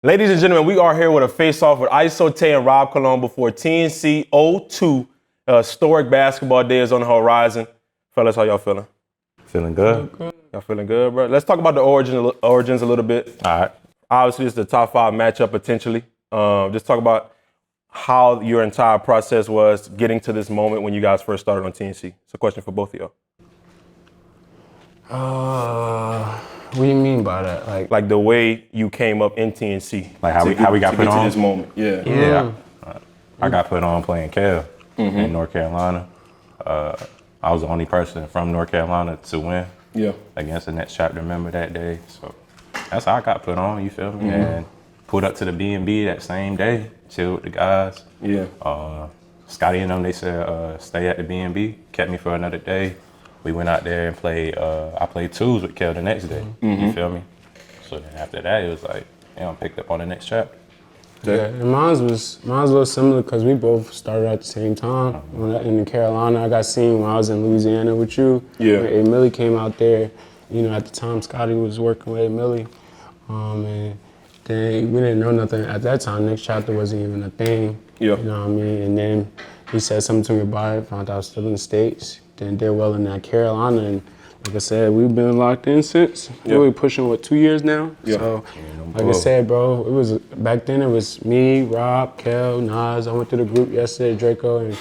Ladies and gentlemen, we are here with a face-off with Iso Tae and Rob Cologne before TNC 02. Historic basketball day is on the horizon. Fellas, how y'all feeling? Feeling good. Y'all feeling good, bro? Let's talk about the origins a little bit. All right. Obviously, it's the top 5 matchup potentially. Just talk about how your entire process was getting to this moment when you guys first started on TNC. It's a question for both of y'all. What do you mean by that? Like the way you came up in TNC. Like how we got put on? To this moment. Yeah. Yeah. I got put on playing Cal in North Carolina. I was the only person from North Carolina to win against the next chapter member that day. So that's how I got put on, you feel me? And pulled up to the B&B that same day, chilled with the guys. Yeah. Scotty and them, they said, stay at the B&B, kept me for another day. We went out there and played, I played twos with Kel the next day, you feel me? So then after that, it was like, picked up on the next chapter. Yeah, and mine was a little similar because we both started at the same time. In Carolina, I got seen when I was in Louisiana with you. Yeah. When Millie came out there, at the time Scotty was working with Millie. And then we didn't know nothing at that time. Next chapter wasn't even a thing. Yeah. You know what I mean? And then he said something to me about it, found out I was still in the States. Then did well in that Carolina. And like I said, we've been locked in since. We're pushing, 2 years now? Yeah. So, like I said, bro, it was back then. It was me, Rob, Kel, Nas. I went through the group yesterday, Draco, and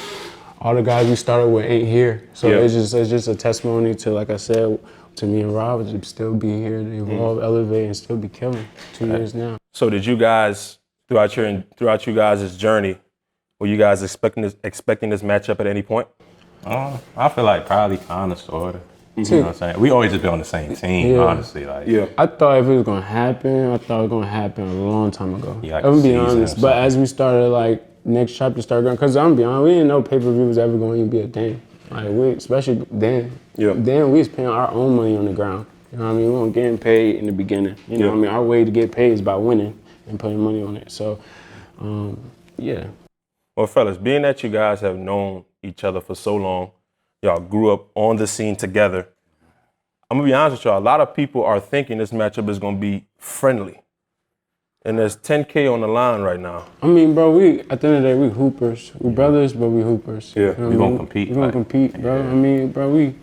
all the guys we started with ain't here. So it's just a testimony to, like I said, to me and Rob to still be here, to evolve, elevate, and still be killing. 2 years now. So did you guys throughout you guys' journey, were you guys expecting this matchup at any point? I feel like probably kind of, sort of. You know what I'm saying? We always just been on the same team, honestly. I thought if it was gonna happen, I thought it was gonna happen a long time ago. Yeah, like I'm gonna be honest. But as we started, next chapter started going, because I'm gonna be honest, we didn't know pay-per-view was ever going to be a thing. Especially then. Yeah. Then we was paying our own money on the ground. You know what I mean? We weren't getting paid in the beginning. You know what I mean? Our way to get paid is by winning and putting money on it. So, yeah. Well, fellas, being that you guys have known each other for so long, y'all grew up on the scene together. I'm gonna be honest with y'all. A lot of people are thinking this matchup is gonna be friendly, and there's 10K on the line right now. I mean, bro, at the end of the day, we hoopers. We brothers, but we hoopers. Yeah, you know we gonna compete. We gonna compete, bro. I mean, bro, we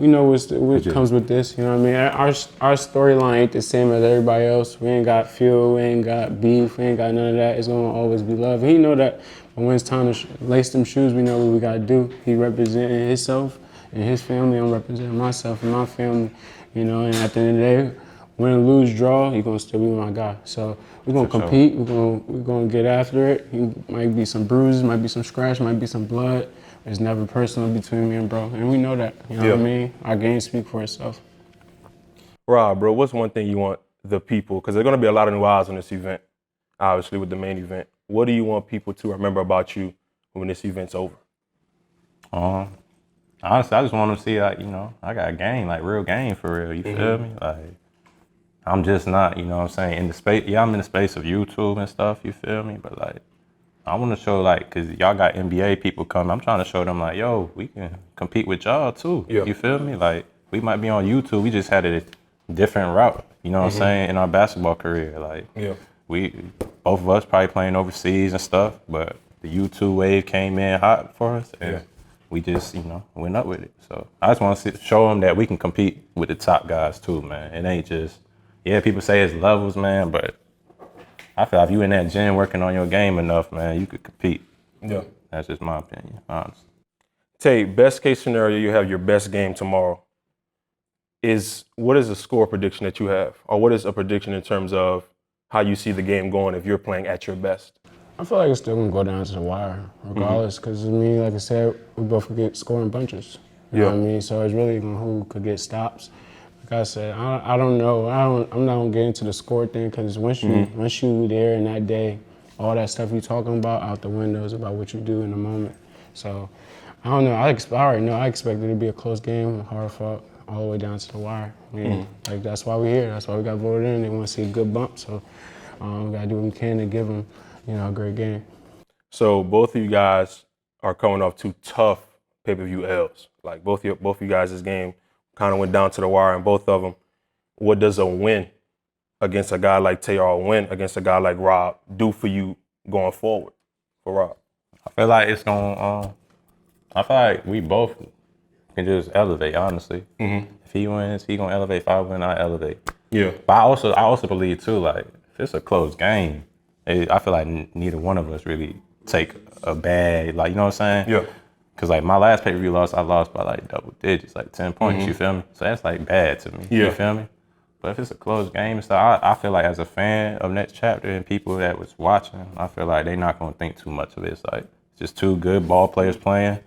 know what comes with this. You know what I mean? Our storyline ain't the same as everybody else. We ain't got fuel. We ain't got beef. We ain't got none of that. It's gonna always be love. And he know that. But when it's time to lace them shoes, we know what we gotta do. He representing himself and his family. I'm representing myself and my family. And at the end of the day, win, lose, draw, you're gonna still be my guy. So we're gonna compete. We're gonna get after it. Might be some bruises, might be some scratch, might be some blood. It's never personal between me and bro, and we know that. You know what I mean? Our game speaks for itself. Rob, bro, what's one thing you want the people? Because there's gonna be a lot of new eyes on this event, obviously with the main event. What do you want people to remember about you when this event's over? Honestly, I just want them to see, I got a game, real game for real. You feel me? I'm just not, you know what I'm saying, in the space. Yeah, I'm in the space of YouTube and stuff, you feel me? But, I want to show, because y'all got NBA people coming. I'm trying to show them, yo, we can compete with y'all, too. Yeah. You feel me? We might be on YouTube. We just had a different route, you know what I'm saying, in our basketball career. We, both of us probably playing overseas and stuff, but the YouTube wave came in hot for us, and we just, went up with it. So I just want to show them that we can compete with the top guys, too, man. It ain't just, people say it's levels, man, but I feel like if you in that gym working on your game enough, man, you could compete. Yeah. That's just my opinion, honestly. Tay, best case scenario, you have your best game tomorrow. What is the score prediction that you have? Or what is a prediction in terms of how you see the game going if you're playing at your best? I feel like it's still gonna go down to the wire, regardless. Because like I said, we both could get scoring bunches. You know what I mean? So it's really who could get stops. Like I said, I don't know. I'm not gonna get into the score thing because once you there in that day, all that stuff you talking about out the window is about what you do in the moment. So I don't know. I already know. I expect it to be a close game, hard fought, all the way down to the wire. I mean, that's why we're here. That's why we got voted in. They want to see a good bump. So we gotta do what we can to give them, a great game. So both of you guys are coming off 2 tough pay-per-view L's. Both of you guys' game kind of went down to the wire in both of them. What does a win against a guy like Tae or win against a guy like Rob do for you going forward for Rob? I feel like it's gonna. I feel like we both can just elevate. Honestly, if he wins, he gonna elevate. If I win, I elevate. Yeah. But I also believe too. Like if it's a close game, I feel like neither one of us really take a bad. Like you know what I'm saying? Yeah. Cause like my last pay-per-view loss, I lost by like double digits, like 10 points. You feel me? So that's like bad to me. Yeah. You feel me? But if it's a close game and stuff, I feel like as a fan of Next Chapter and people that was watching, I feel like they not gonna think too much of it. It's like it's just two good ball players playing,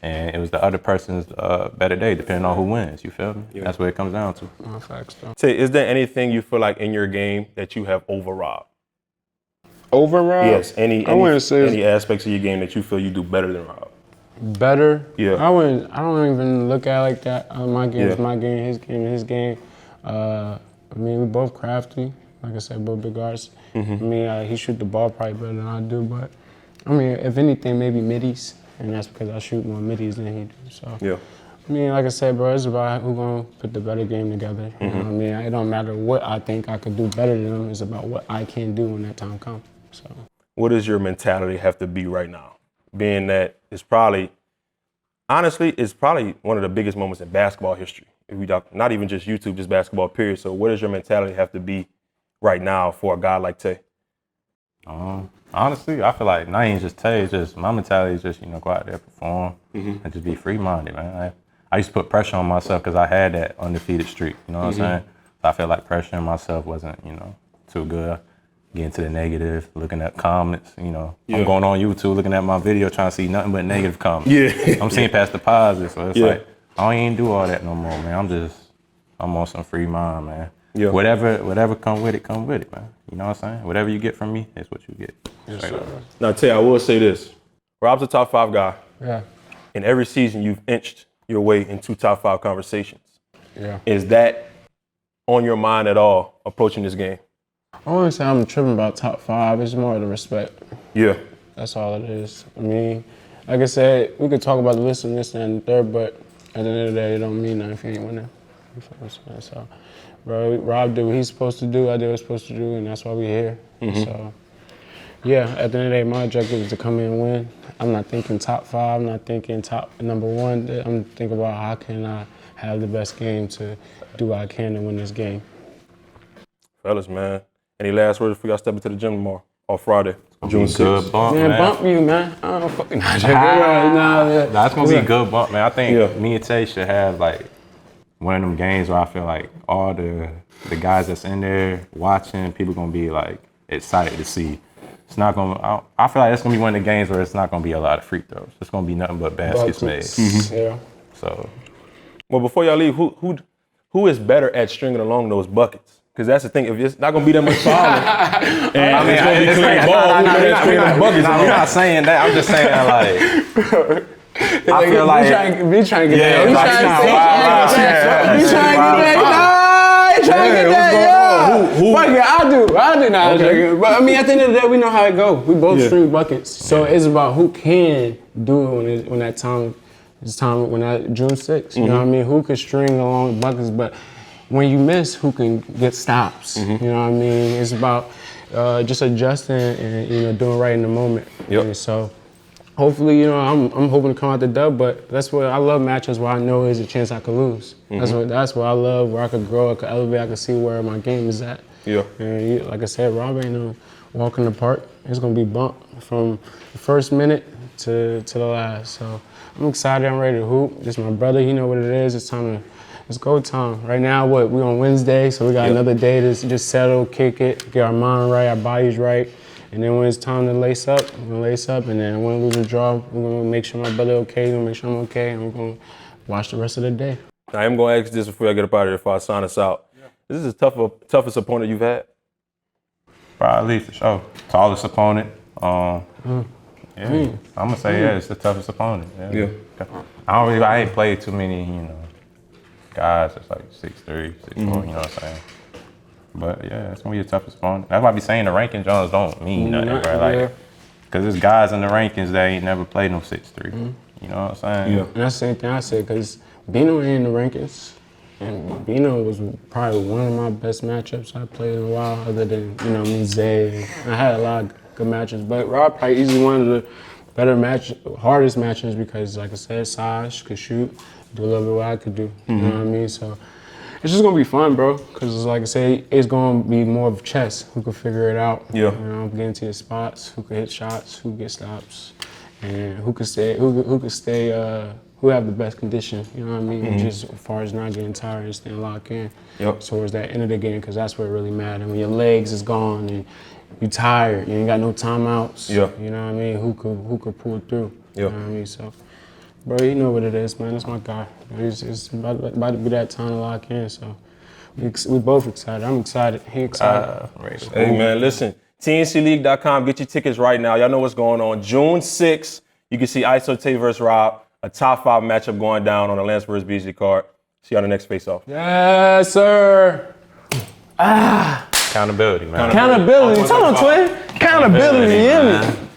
and it was the other person's better day, depending on who wins. You feel me? Yeah. That's what it comes down to. Facts, though. Tay, is there anything you feel like in your game that you have over Rob? Over Rob? Yes. Any say aspects of your game that you feel you do better than Rob? better. Yeah. I don't even look at it like that. My game is Yeah. my game, his game is his game. I mean, we both crafty. Like I said, both big guards. I mean, he shoot the ball probably better than I do, but I mean, if anything, maybe middies, and that's because I shoot more middies than he do. So Yeah. I mean, like I said, bro, it's about who gonna put the better game together. You know what I mean? It don't matter what I think I could do better than him. It's about what I can do when that time comes. So. What does your mentality have to be right now? Being that it's probably, honestly, it's probably one of the biggest moments in basketball history. If we talk, not even just YouTube, just basketball, period. So what does your mentality have to be right now for a guy like Tay? Honestly, I feel like not even just Tay, it's just my mentality is just, go out there, perform, and just be free-minded, man. I used to put pressure on myself because I had that undefeated streak, you know what I'm saying? So I felt like pressuring myself wasn't, too good. Getting to the negative, looking at comments, I'm going on YouTube, looking at my video, trying to see nothing but negative comments. Yeah. I'm seeing past the positive, so it's like, I don't even do all that no more, man. I'm on some free mind, man. Yeah. Whatever come with it, man. You know what I'm saying? Whatever you get from me is what you get. Yes, Now, Tay, I will say this. Rob's a top 5 guy. Yeah. In every season, you've inched your way into top 5 conversations. Yeah. Is that on your mind at all, approaching this game? I wouldn't say I'm tripping about top 5. It's more of the respect. Yeah. That's all it is. I mean, like I said, we could talk about the list and this and the third, but at the end of the day, it don't mean nothing if you ain't winning. You feel what I'm saying? So, bro, Rob did what he's supposed to do. I did what I was supposed to do, and that's why we're here. So, yeah, at the end of the day, my objective is to come in and win. I'm not thinking top 5. I'm not thinking top number 1. I'm thinking about how can I have the best game to do what I can to win this game. Fellas, man, any last words before y'all step into the gym tomorrow or Friday, June 6th? Good bump, Man, man. bump you, man. I don't fucking know. That's gonna be a good bump, man. I think me and Tay should have like one of them games where I feel like all the guys that's in there watching, people gonna be like excited to see. It's not gonna. I feel like it's gonna be one of the games where it's not gonna be a lot of free throws. It's gonna be nothing but baskets made. Yeah. So, Well, before y'all leave, who is better at stringing along those buckets? Because that's the thing. If it's not gonna be that much fouling, and it's gonna be clean ball, who's better at stringing them buckets? we're not saying that. I'm just saying like. I feel like we trying to get that. Yeah, We like, trying to get that. Fuck it, I do. Nah, okay. But I mean, at the end of the day, we know how it go. We both string buckets, so it's about who can do it when that time is when that June 6th. You know what I mean? Who can string along buckets, but when you miss, who can get stops? You know what I mean? It's about just adjusting and doing right in the moment. Yep. And so. Hopefully, I'm hoping to come out the dub, but that's what I love matches where I know there's a chance I could lose. That's what I love, where I could grow, I could elevate, I could see where my game is at. Yeah. And like I said, Rob ain't no walk in the park. It's gonna be bump from the first minute to the last. So I'm excited, I'm ready to hoop. This is my brother, he know what it is. It's go time. Right now, we on Wednesday, so we got another day to just settle, kick it, get our mind right, our bodies right. And then when it's time to lace up, we're gonna lace up. And then when we lose or draw, we're gonna make sure my brother okay, we're gonna make sure I'm okay, and we're gonna watch the rest of the day. I am gonna ask this before I get up out of here, before I sign us out. Is this the toughest opponent you've had? Probably for sure. Tallest opponent. I'm gonna say it's the toughest opponent. Yeah. I ain't played too many, guys that's like 6'3", 6'4", you know what I'm saying? But yeah, it's gonna be the toughest opponent. That's why I be saying the ranking Jones don't mean nothing, bro. Like, cause there's guys in the rankings that ain't never played no 6'3". You know what I'm saying? And that's the same thing I said, cause Bino ain't in the rankings. And Bino was probably one of my best matchups I played in a while, other than, you know, me, Zay. I had a lot of good matches, but Rob probably easily one of the better hardest matches because, like I said, Saj could shoot, do a little bit what I could do. You know what I mean? So it's just gonna be fun, bro. Because like I say, it's gonna be more of chess. Who can figure it out? Yeah. You know, get into the spots. Who can hit shots? Who get stops? And who could stay? Who could stay? Who have the best condition? You know what I mean? Just as far as not getting tired and staying locked in. Yep. Towards that end of the game, because that's where it really matters. When your legs is gone and you tired, you ain't got no timeouts. Yeah. You know what I mean? Who could pull through? Yeah. You know what I mean? So, bro, you know what it is, man. That's my guy. It's about to be that time to lock in. So, we both excited. I'm excited. He excited. Hey, man, listen. TNCLeague.com. Get your tickets right now. Y'all know what's going on. June 6th, you can see Iso Tae versus Rob. A top 5 matchup going down on the Lance vs. BG card. See you on the next face-off. Yes, sir. Accountability, man. Accountability. Tell him, twin. Accountability, you hear me?